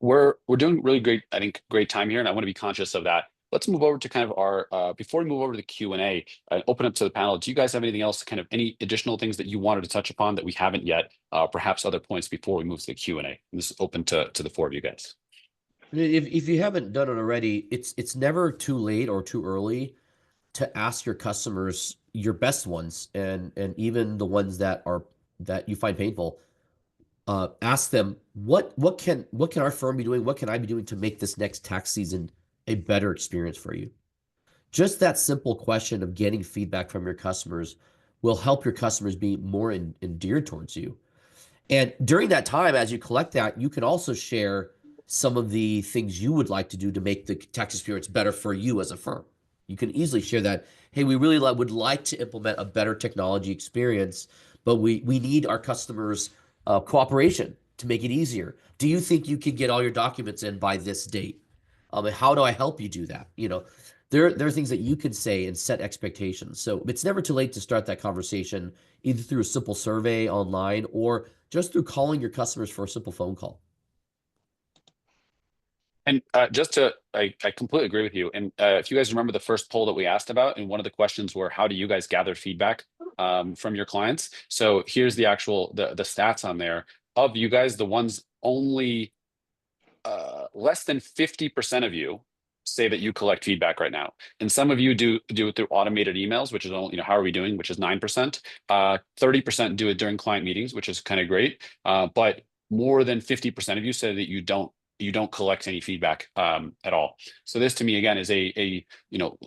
We're doing really great, I think, great time here, and I want to be conscious of that. Let's move over to kind of our, before we move over to the Q&A, open up to the panel. Do you guys have anything else, kind of any additional things that you wanted to touch upon that we haven't yet? Perhaps other points before we move to the Q&A. And this is open to the 4 of you guys. If you haven't done it already, it's never too late or too early to ask your customers, your best ones, and even the ones that you find painful. Ask them what can our firm be doing? What can I be doing to make this next tax season a better experience for you? Just that simple question of getting feedback from your customers will help your customers be more endeared towards you. And during that time, as you collect that, you can also share some of the things you would like to do to make the tax experience better for you as a firm. You can easily share that, hey, we really would like to implement a better technology experience, but we need our customers' cooperation to make it easier. Do you think you can get all your documents in by this date? And how do I help you do that? There are things that you can say and set expectations. So it's never too late to start that conversation, either through a simple survey online or just through calling your customers for a simple phone call. And I completely agree with you. And if you guys remember the first poll that we asked about, and one of the questions were, how do you guys gather feedback from your clients? So here's the actual the stats on there. Of you guys, the ones only less than 50% of you say that you collect feedback right now. And some of you do it through automated emails, which is only, how are we doing, which is 9%. 30% do it during client meetings, which is kind of great. But more than 50% of you say that you don't collect any feedback at all. So this to me again is a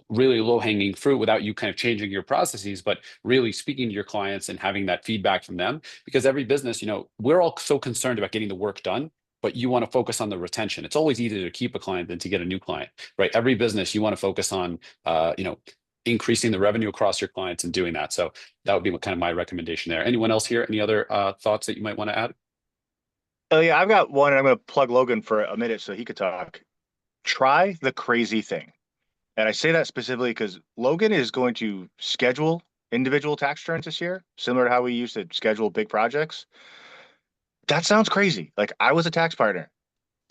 really low-hanging fruit without you kind of changing your processes, but really speaking to your clients and having that feedback from them. Because every business, we're all so concerned about getting the work done, but you want to focus on the retention. It's always easier to keep a client than to get a new client, right? Every business you want to focus on increasing the revenue across your clients and doing that. So that would be kind of my recommendation there. Anyone else here? Any other thoughts that you might want to add? Oh yeah, I've got one, and I'm going to plug Logan for a minute so he could talk. Try the crazy thing. And I say that specifically because Logan is going to schedule individual tax returns this year, similar to how we used to schedule big projects. That sounds crazy. Like, I was a tax partner.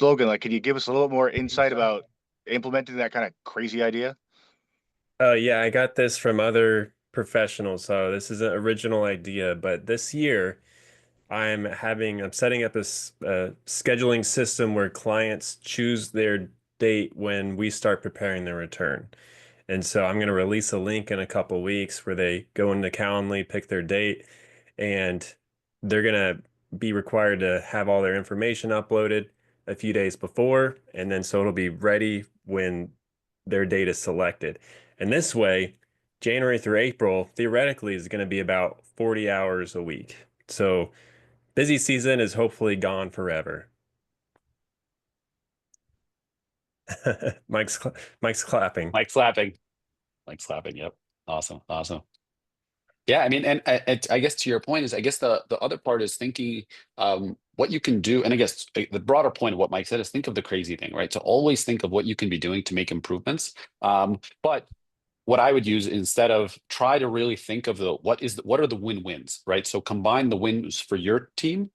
Logan, like, can you give us a little more insight about implementing that kind of crazy idea? Yeah, I got this from other professionals, so this is an original idea. But this year, I'm setting up a scheduling system where clients choose their date when we start preparing their return. And so I'm going to release a link in a couple weeks where they go into Calendly, pick their date, and they're going to be required to have all their information uploaded a few days before. And then so it'll be ready when their date is selected. And this way, January through April, theoretically, is going to be about 40 hours a week. So busy season is hopefully gone forever. Mike's clapping. Mike's clapping. Yep. Awesome. Yeah, I mean, and I guess to your point is, I guess the other part is thinking what you can do. And I guess the broader point of what Mike said is think of the crazy thing, right? To always think of what you can be doing to make improvements. But what I would use, instead of try to really think of what are the win-wins, right? So combine the wins for your team,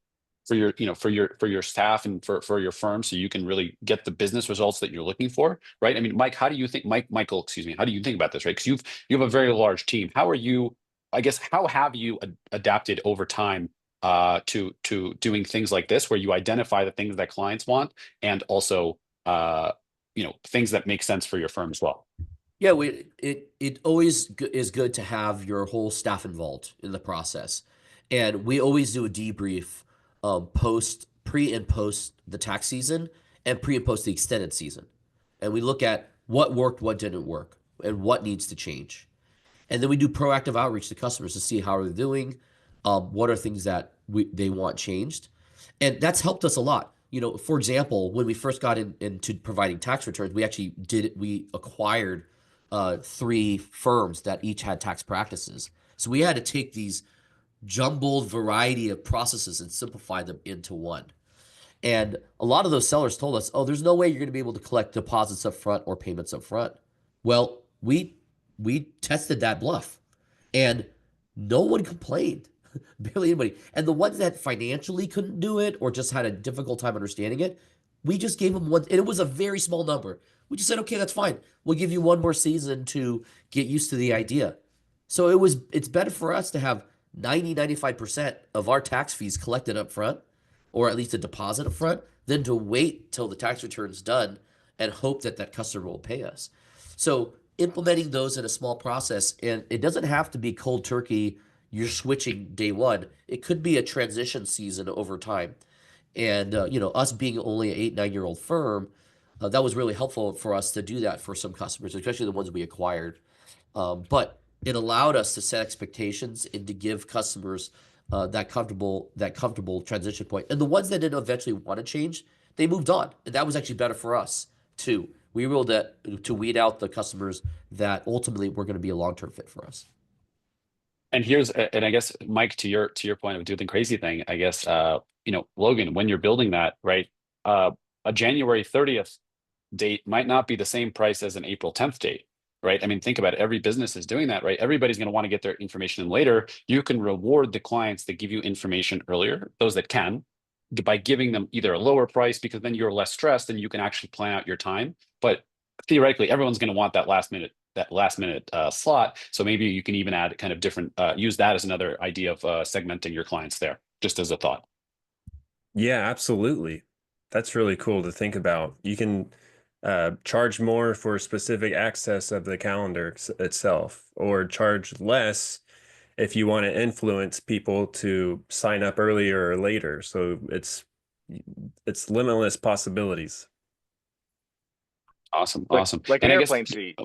for your staff, and for your firm, so you can really get the business results that you're looking for, right? I mean, Michael, excuse me, how do you think about this, right? Because you have a very large team. How have you adapted over time to doing things like this, where you identify the things that clients want, and also things that make sense for your firm as well? Yeah, it always is good to have your whole staff involved in the process. And we always do a debrief pre and post the tax season, and pre and post the extended season. And we look at what worked, what didn't work, and what needs to change. And then we do proactive outreach to customers to see how they're doing, what are things that they want changed. And that's helped us a lot. For example, when we first got into providing tax returns, we acquired 3 firms that each had tax practices. So we had to take these jumbled variety of processes and simplify them into one. And a lot of those sellers told us, oh, there's no way you're going to be able to collect deposits up front or payments up front. Well, we tested that bluff, and no one complained. Barely anybody. And the ones that financially couldn't do it or just had a difficult time understanding it, we just gave them one, and it was a very small number. We just said, okay, that's fine. We'll give you one more season to get used to the idea. So it's better for us to have 95% of our tax fees collected up front, or at least a deposit up front, than to wait till the tax return's done and hope that customer will pay us. So implementing those in a small process, and it doesn't have to be cold turkey, you're switching day one. It could be a transition season over time. And, us being only an 8-9-year-old firm, that was really helpful for us to do that for some customers, especially the ones we acquired. But it allowed us to set expectations and to give customers that comfortable transition point. And the ones that didn't eventually want to change, they moved on. And that was actually better for us too. We were able to weed out the customers that ultimately were going to be a long-term fit for us. And I guess, Mike, to your point of doing the crazy thing, I guess, Logan, when you're building that, right, a January 30th date might not be the same price as an April 10th date, right? I mean, think about it. Every business is doing that, right? Everybody's going to want to get their information in later. You can reward the clients that give you information earlier, those that can, by giving them either a lower price, because then you're less stressed and you can actually plan out your time. But theoretically, everyone's going to want that last minute slot. So maybe you can even add kind of different, use that as another idea of segmenting your clients there, just as a thought. Yeah, absolutely. That's really cool to think about. You can charge more for specific access of the calendar itself, or charge less if you want to influence people to sign up earlier or later. So it's limitless possibilities. Awesome. Like an And I guess airplane seat.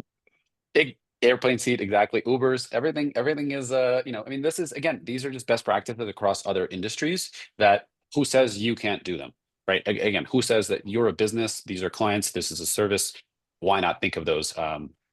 big airplane seat, exactly. Ubers, everything is I mean, this is, again, these are just best practices across other industries that who says you can't do them, right? Again, who says that you're a business, these are clients, this is a service? Why not think of those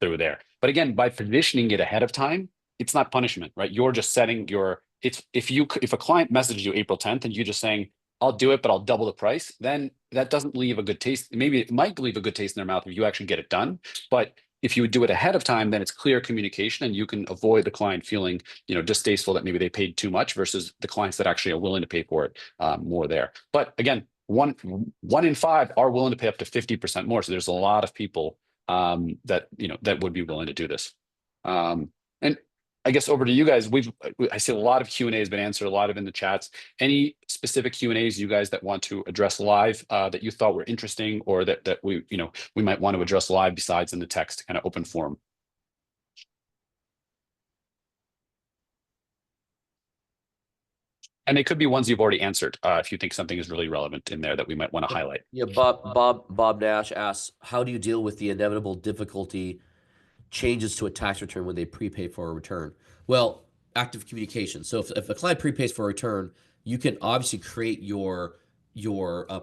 through there? But again, by positioning it ahead of time, it's not punishment, right? You're just setting your, it's if a client messages you April 10th and you're just saying, I'll do it, but I'll double the price, then that doesn't leave a good taste. Maybe it might leave a good taste in their mouth if you actually get it done. But if you would do it ahead of time, then it's clear communication and you can avoid the client feeling, distasteful that maybe they paid too much versus the clients that actually are willing to pay for it more there. But again, one in five are willing to pay up to 50% more. So there's a lot of people that would be willing to do this. And I guess over to you guys. I see a lot of Q&A has been answered, a lot of in the chats. Any specific Q&As you guys that want to address live that you thought were interesting, or that we might want to address live besides in the text kind of open forum? And they could be ones you've already answered if you think something is really relevant in there that we might want to highlight. Yeah, Bob Nash asks, how do you deal with the inevitable difficulty changes to a tax return when they prepay for a return? Well, active communication. So if a client prepays for a return, you can obviously create your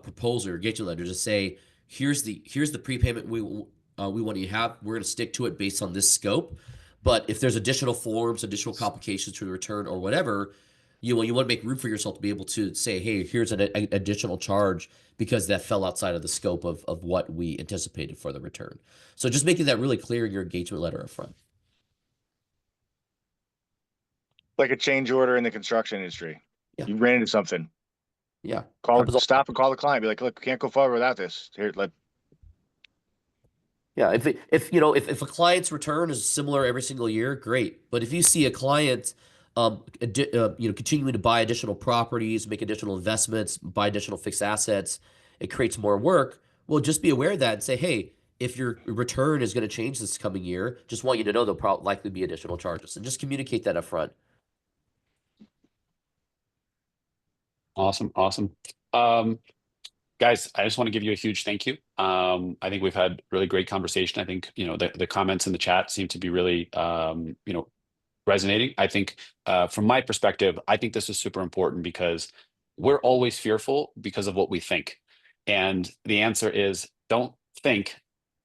proposal or engagement letter to say, here's the prepayment we want you to have. We're going to stick to it based on this scope. But if there's additional forms, additional complications to the return or whatever, you want to make room for yourself to be able to say, hey, here's an additional charge because that fell outside of the scope of what we anticipated for the return. So just making that really clear in your engagement letter up front. Like a change order in the construction industry. Yeah. You ran into something. Yeah. Stop and call the client. Be like, look, we can't go forward without this. Here, Yeah, if a client's return is similar every single year, great. But if you see a client continuing to buy additional properties, make additional investments, buy additional fixed assets, it creates more work. Well, just be aware of that and say, hey, if your return is going to change this coming year, just want you to know there'll likely be additional charges, and just communicate that up front. Awesome. Guys, I just want to give you a huge thank you. I think we've had really great conversation. I think, the comments in the chat seem to be really, resonating. I think from my perspective, I think this is super important because we're always fearful because of what we think. And the answer is don't think,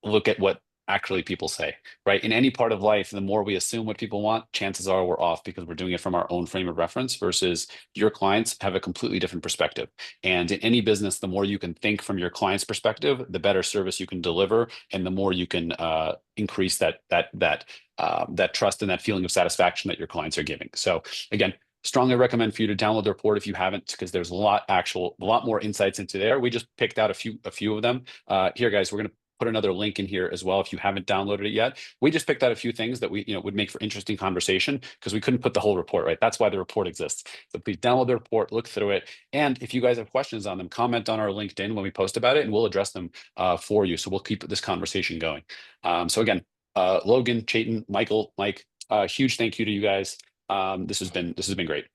look at what actually people say, right? In any part of life, the more we assume what people want, chances are we're off because we're doing it from our own frame of reference versus your clients have a completely different perspective. And in any business, the more you can think from your client's perspective, the better service you can deliver, and the more you can increase that trust and that feeling of satisfaction that your clients are giving. So again, strongly recommend for you to download the report if you haven't, because there's a lot more insights into there. We just picked out a few of them. Here, guys, we're going to put another link in here as well if you haven't downloaded it yet. We just picked out a few things that we would make for interesting conversation because we couldn't put the whole report, right? That's why the report exists. So please download the report, look through it, and if you guys have questions on them, comment on our LinkedIn when we post about it, and we'll address them for you. So we'll keep this conversation going. So again, Logan, Chayton, Michael, Mike, huge thank you to you guys. This has been great.